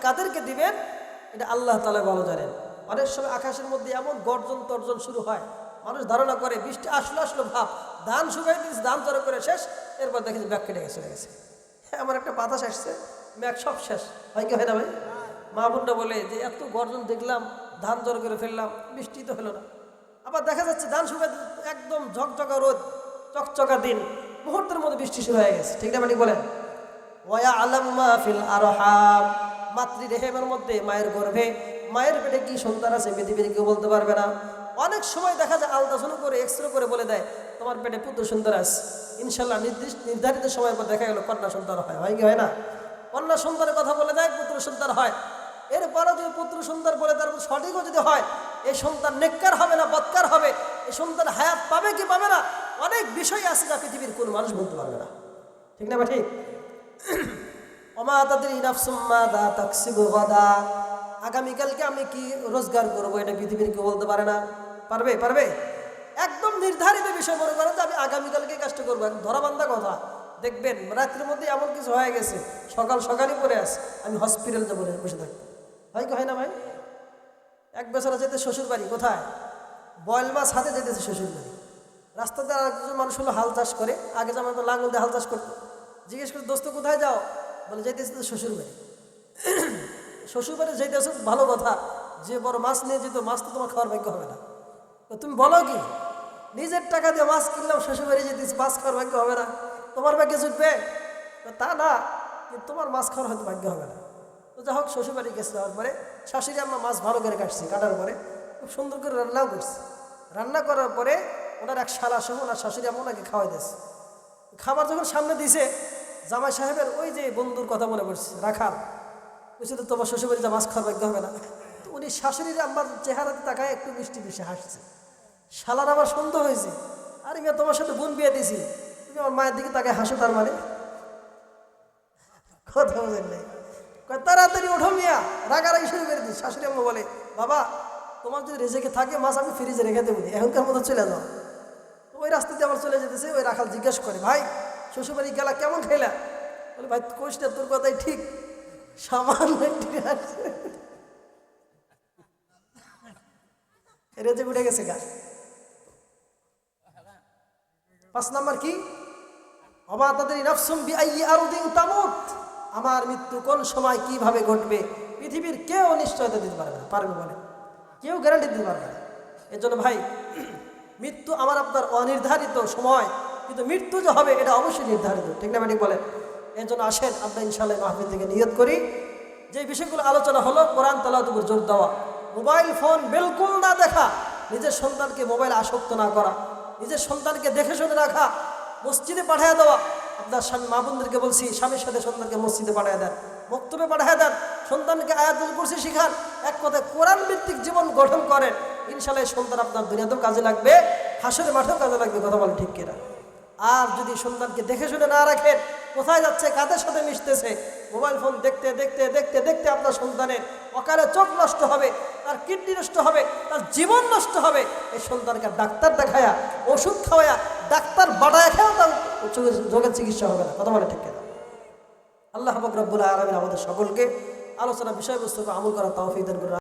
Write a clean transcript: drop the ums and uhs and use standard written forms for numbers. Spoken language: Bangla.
কাদেরকে দিবেন এটা আল্লাহ তাআলা ভালো জানেন। অনেক সময় আকাশের মধ্যে এমন গর্জন তর্জন শুরু হয়, মানুষ ধারণা করে বৃষ্টি আসলো ভাব, ধান শুকাই দিয়েছে, ধান তরে করে শেষ, এরপর দেখে যে ব্যাগ কেটে চলে গেছে। আমার একটা বাতাস আসছে, ম্যাগ সব শেষ, হয় কি হয় না ভাই? মা বোনরা বলে যে এত গর্জন দেখলাম, ধান জড়ো করে ফেললাম, বৃষ্টি তো হলো না। আবার দেখা যাচ্ছে ধান শুকাই একদম ঝকঝকা রোদ, চকচকা দিন, মুহূর্তের মধ্যে বৃষ্টি শুরু হয়ে গেছে। ঠিক না মানে বলেন? ওয়া আলাম মা ফিল আরহাম, মাতৃদেহের মধ্যে মায়ের গর্ভে মায়ের পেটে কি সন্তান আছে পৃথিবীর কেউ বলতে পারবে না। অনেক সময় দেখা যায় আলট্রাসাউন্ড করে এক্সরে করে বলে দেয় তোমার পেটে পুত্র সন্তান আছে, ইনশাল্লাহ নির্ধারিত সময়ের পর দেখা গেল কন্যা সন্তান হয় কি হয় না? কন্যা সন্তানের কথা বলে দেয়, পুত্র সন্তান হয়। এরপরও যদি পুত্র সন্তান বলে তার সঠিকও যদি হয়, এই সন্তান নেককার হবে না বদকার হবে, এই সন্তান হায়াত পাবে কি পাবে না, অনেক বিষয় আছে যা পৃথিবীর কোন মানুষ বলতে পারবে না। ঠিক না বা ঠিক? ওমা তাদরি নাফসুম মাযা তাকসিবু গাদা, আগামীকালকে আমি কি রোজগার করবো এটা পৃথিবীর কেউ বলতে পারে না। পারবে? একদম নির্ধারিত বিষয় মনে করেন যে আমি আগামীকালকে কাজটা করবো, ধরাবান্ধা কথা। দেখবেন রাত্রের মধ্যে এমন কিছু হয়ে গেছে, সকালই পরে আসে আমি হসপিটাল যাবো বসে থাকবো, হয় না ভাই? এক বেচারা যেতে শ্বশুর বাড়ি, কোথায়? বয়েল মাছ হাতে যেতেছে শ্বশুর বাড়ি। রাস্তাতে আরেকজন মানুষ হলো হাল চাষ করে, আগে যেমন তো লাঙল দিয়ে হাল চাষ করতো। জিজ্ঞেস করে দোস্ত কোথায় যাও, বলে যাইতেছে তো শ্বশুর বাড়ি। শ্বশুর বাড়ি যাইতেছো ভালো কথা, যে বড় মাছ নিয়ে যেত, মাছ তো তোমার খাওয়ার ভাগ্য হবে না। তুমি বলো কি নিজের টাকা দিয়ে মাছ কিনলাম, শ্বশুর বাড়ি যেতেছি, মাছ খাওয়ার ভাগ্য হবে না, তোমার ভাগ্যে জুটবে? তা না, কিন্তু তোমার মাছ খাওয়ার হয়তো ভাগ্য হবে না। তো যা হোক শ্বশুর বাড়ি গেছে, যাওয়ার পরে শাশুড়ি আম্মা মাছ ভালো করে কাটার পরে খুব সুন্দর করে রান্নাও করছে। রান্না করার পরে ওনার এক শালা সহ ওনার শাশুড়ি আম্মা ওনাকে খাওয়াই দিয়েছে। খাবার যখন সামনে দিছে, জামাই সাহেবের ওই যে বন্ধুর কথা মনে পড়ছে, রাখাল, বুঝছে তো তোমার শ্বশুরবাড়ি যা মাছ খাওয়ার ভাগ্য হবে না। তো উনি শাশুড়ির আম্মার চেহারাতে তাকায় একটু মিষ্টি হাসছে। শালার আবার সন্দেহ হয়েছে, আরে মিয়া তোমার সাথে বোন বিয়ে দিয়েছি, তুমি আমার মায়ের দিকে তাকায় হাসো, তার মানে কথা বোঝেন নাই। তাড়াতাড়ি ওঠো মিয়া, রাগারাগি শুরু করে দিস। শাশুড়ি আম্মা বলে বাবা তোমার যদি রেজেকে থাকে মাছ আমি ফ্রিজে রেখে দেবো, এখনকার মতো চলে যাও। ওই রাস্তাতে আবার চলে যেতেছে, ওই রাখাল জিজ্ঞাসা করে ভাই শ্বশুরবাড়ি গেলা কেমন খাইলা? বলে ভাই কোষ না, তোর কথাই ঠিক, সামান্য রেজে উঠে গেছে গা। 5 নাম্বার কি? ওমা তাদরি নাফসুম বিআইয়ি আরদিন তামুত, আমার মৃত্যু কোন সময় কিভাবে ঘটবে পৃথিবীর কেউ নিশ্চয়তা দিতে পারবে না। পারবে বলে? কেউ গ্যারান্টি দিতে পারবে না। এর জন্য ভাই মৃত্যু আমার আপনার অনির্ধারিত সময়, কিন্তু মৃত্যু যে হবে এটা অবশ্যই নির্ধারিত। ঠিক না ঠিক বলেন? এর জন্য আসেন আমরা ইনশাআল্লাহ মাহফিল থেকে নিয়ত করি, যে বিষয়গুলো আলোচনা হলো কোরআন তেলাওয়াতের উপর জোর দেওয়া, মোবাইল ফোন বিলকুল না দেখা, নিজের সন্তানকে মোবাইল আসক্ত না করা, নিজের সন্তানকে দেখে শুনে রাখা, মসজিদে পাঠিয়ে দেওয়া। আপনার স্বামী মা বোনদেরকে বলছি স্বামীর সাথে সন্তানকে মসজিদে পাঠিয়ে দেন, বক্তব্যে পাঠিয়ে দেন, সন্তানকে আয়াতুল কুরসি শিখান, এক কথায় কোরআন ভিত্তিক জীবন গঠন করেন। ইনশাআল্লাহ সন্তান আপনার দুনিয়াতেও কাজে লাগবে, হাসরের মাঠেও কাজে লাগবে। কথা বলে ঠিক কিনা? আর যদি সন্তানকে দেখে শুনে না রাখেন, কোথায় যাচ্ছে, কাদের সাথে মিশতেছে, মোবাইল ফোন দেখতে দেখতে দেখতে দেখতে আপনার সন্তানের অকালে চোখ নষ্ট হবে, তার কিডনি নষ্ট হবে, তার জীবন নষ্ট হবে। এই সন্তানকে ডাক্তার দেখায়া ওষুধ খাওয়ায়া ডাক্তার বাড়ায় খেয়েও তার রোগের চিকিৎসা হবে না। কথা বলে ঠিক কিনা? আল্লাহ পাক রব্বুল আলামিন আমাদের সকলকে আলোচনা বিষয়বস্তু আমল করার তৌফিক দান করুন।